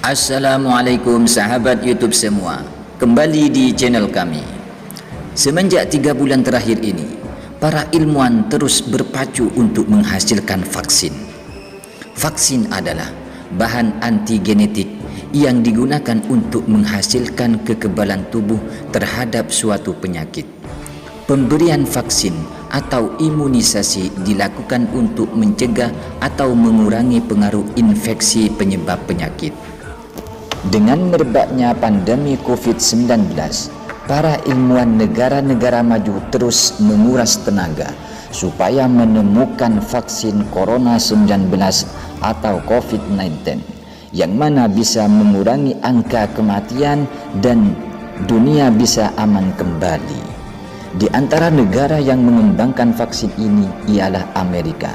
Assalamualaikum sahabat YouTube semua, kembali di channel kami. Semenjak 3 bulan terakhir ini, para ilmuwan terus berpacu untuk menghasilkan vaksin. Vaksin adalah bahan antigenetik yang digunakan untuk menghasilkan kekebalan tubuh terhadap suatu penyakit. Pemberian vaksin atau imunisasi dilakukan untuk mencegah atau mengurangi pengaruh infeksi penyebab penyakit. Dengan merebaknya pandemi COVID-19, para ilmuwan negara-negara maju terus menguras tenaga supaya menemukan vaksin Corona 19 atau COVID-19 yang mana bisa mengurangi angka kematian dan dunia bisa aman kembali. Di antara negara yang mengembangkan vaksin ini ialah Amerika.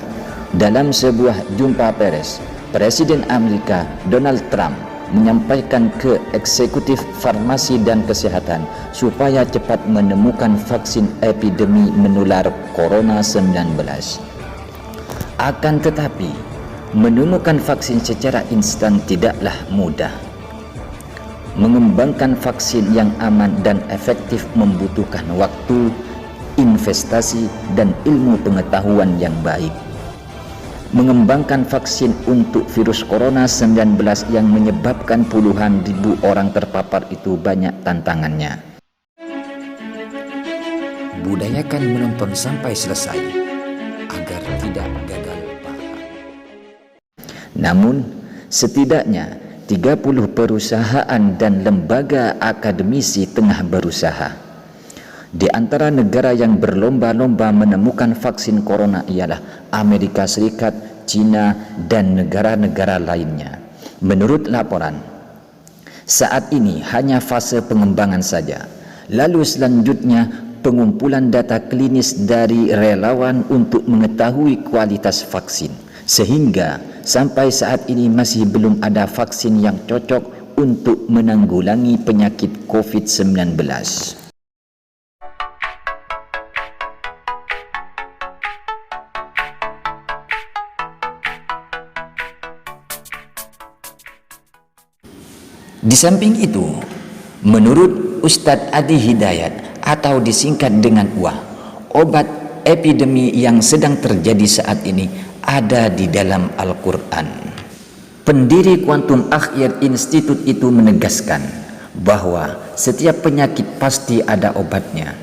Dalam sebuah jumpa pers, Presiden Amerika Donald Trump menyampaikan ke eksekutif farmasi dan kesehatan supaya cepat menemukan vaksin epidemi menular Corona 19. Akan tetapi, menemukan vaksin secara instan tidaklah mudah. Mengembangkan vaksin yang aman dan efektif membutuhkan waktu, investasi, dan ilmu pengetahuan yang baik. Mengembangkan vaksin untuk virus Corona 19 yang menyebabkan puluhan ribu orang terpapar itu banyak tantangannya. Budayakan menonton sampai selesai agar tidak gagal paham. Namun, setidaknya 30 perusahaan dan lembaga akademisi tengah berusaha. Di antara negara yang berlomba-lomba menemukan vaksin corona ialah Amerika Serikat, China, dan negara-negara lainnya. Menurut laporan, saat ini hanya fase pengembangan saja. Lalu selanjutnya pengumpulan data klinis dari relawan untuk mengetahui kualitas vaksin. Sehingga sampai saat ini masih belum ada vaksin yang cocok untuk menanggulangi penyakit COVID-19. Di samping itu, menurut Ustadz Adi Hidayat atau disingkat dengan UAH, obat epidemi yang sedang terjadi saat ini ada di dalam Al-Quran. Pendiri Quantum Akhir Institute itu menegaskan bahwa setiap penyakit pasti ada obatnya.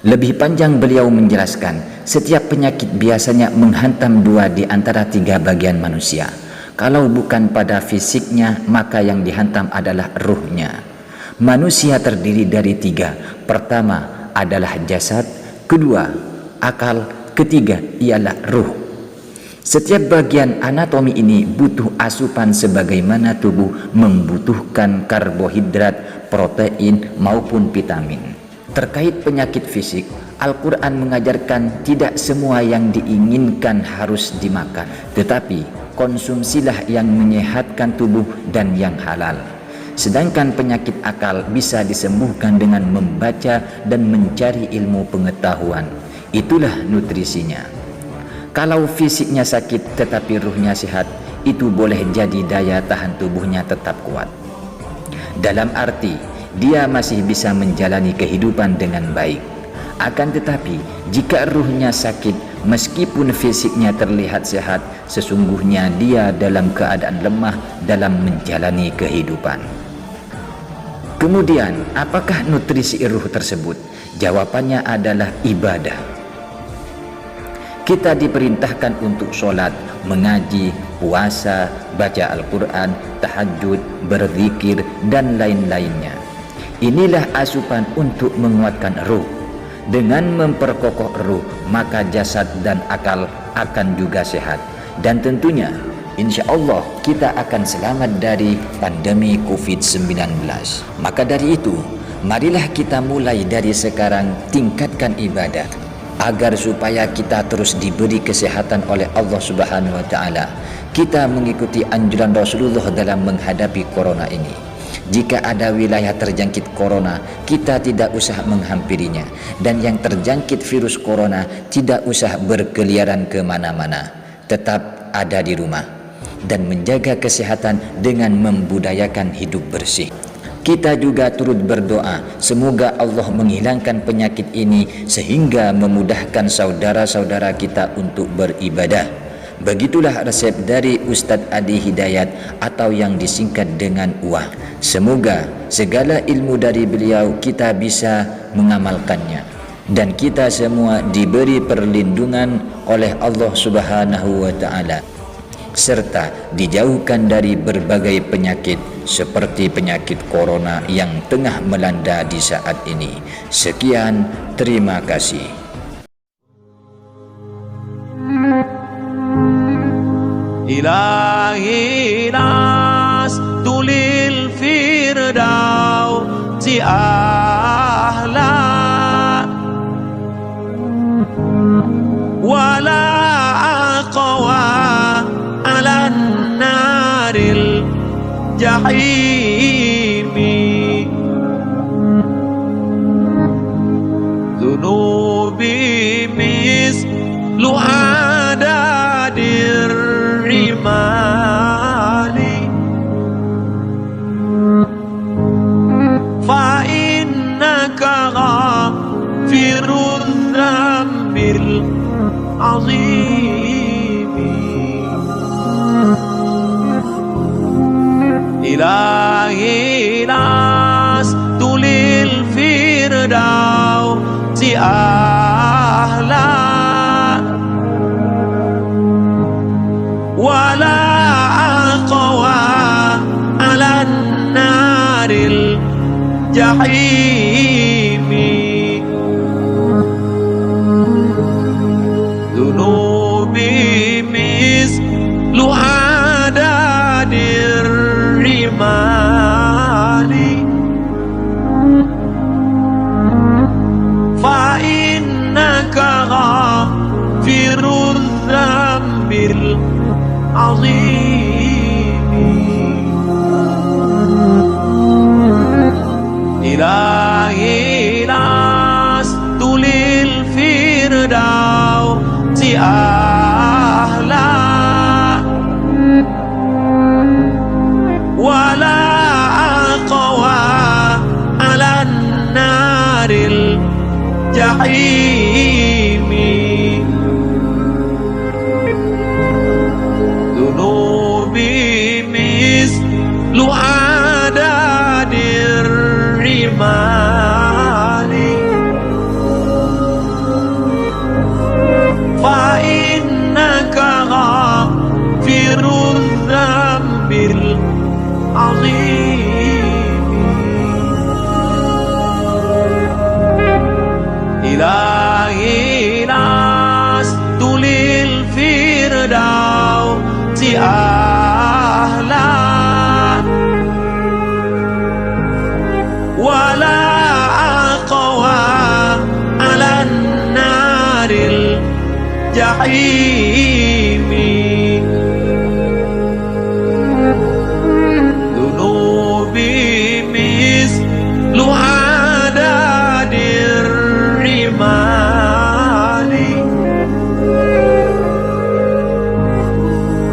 Lebih panjang beliau menjelaskan, setiap penyakit biasanya menghantam 2 di antara 3 bagian manusia. Kalau bukan pada fisiknya, maka yang dihantam adalah ruhnya. Manusia terdiri dari 3. Pertama adalah jasad, kedua akal, ketiga ialah ruh. Setiap bagian anatomi ini butuh asupan sebagaimana tubuh membutuhkan karbohidrat, protein maupun vitamin. Terkait penyakit fisik, Al-Quran mengajarkan tidak semua yang diinginkan harus dimakan, tetapi konsumsilah yang menyehatkan tubuh dan yang halal. Sedangkan penyakit akal bisa disembuhkan dengan membaca dan mencari ilmu pengetahuan. Itulah nutrisinya. Kalau fisiknya sakit tetapi ruhnya sehat, itu boleh jadi daya tahan tubuhnya tetap kuat. Dalam arti, dia masih bisa menjalani kehidupan dengan baik. Akan tetapi, jika ruhnya sakit, meskipun fisiknya terlihat sehat, sesungguhnya dia dalam keadaan lemah dalam menjalani kehidupan. Kemudian, apakah nutrisi ruh tersebut? Jawabannya adalah ibadah. Kita diperintahkan untuk sholat, mengaji, puasa, baca Al-Quran, tahajud, berzikir, dan lain-lainnya. Inilah asupan untuk menguatkan ruh. Dengan memperkokoh ruh, maka jasad dan akal akan juga sehat. Dan tentunya, insya Allah kita akan selamat dari pandemi COVID-19. Maka dari itu, marilah kita mulai dari sekarang tingkatkan ibadah, agar supaya kita terus diberi kesehatan oleh Allah Subhanahu wa Ta'ala. Kita mengikuti anjuran Rasulullah dalam menghadapi corona ini. Jika ada wilayah terjangkit corona, kita tidak usah menghampirinya, dan yang terjangkit virus corona tidak usah berkeliaran kemana-mana, tetap ada di rumah dan menjaga kesehatan dengan membudayakan hidup bersih. Kita juga turut berdoa semoga Allah menghilangkan penyakit ini sehingga memudahkan saudara-saudara kita untuk beribadah. Begitulah resep dari Ustadz Adi Hidayat atau yang disingkat dengan UAH. Semoga segala ilmu dari beliau kita bisa mengamalkannya dan kita semua diberi perlindungan oleh Allah Subhanahu wa taala serta dijauhkan dari berbagai penyakit seperti penyakit corona yang tengah melanda di saat ini. Sekian, terima kasih. إلهي لست للفردوس أهلا ولا أقوى على النار الجحيم ذنوبي مثل عدد الرمال فإنك غافر الذنب العظيم إلهي لست للفردوس أهلا ولا أقوى على النار الجحيم ذنوبي مثل عدد الرمال فإنك غافر الذنب العظيم إلهي لست للفردوس أهلا ولا أقوى على النار الجحيم ذنوبي مثل عدد الرمال فإنك غافر الذنب العظيم إلهي لست للفردوس أهلا ولا أقوى على النار الجحيم ذنوبي مثل عدد الرمال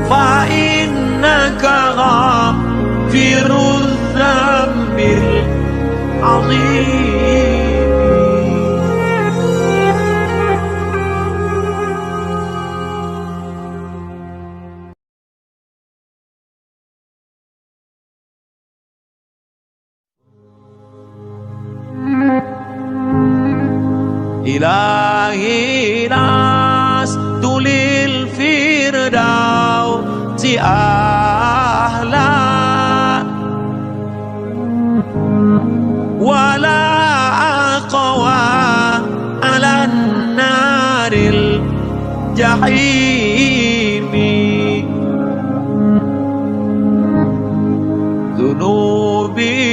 فإنك غافر الذنب العظيم إلهي لست للفردوس أهلا ولا أقوى على النار الجحيم ذنوبي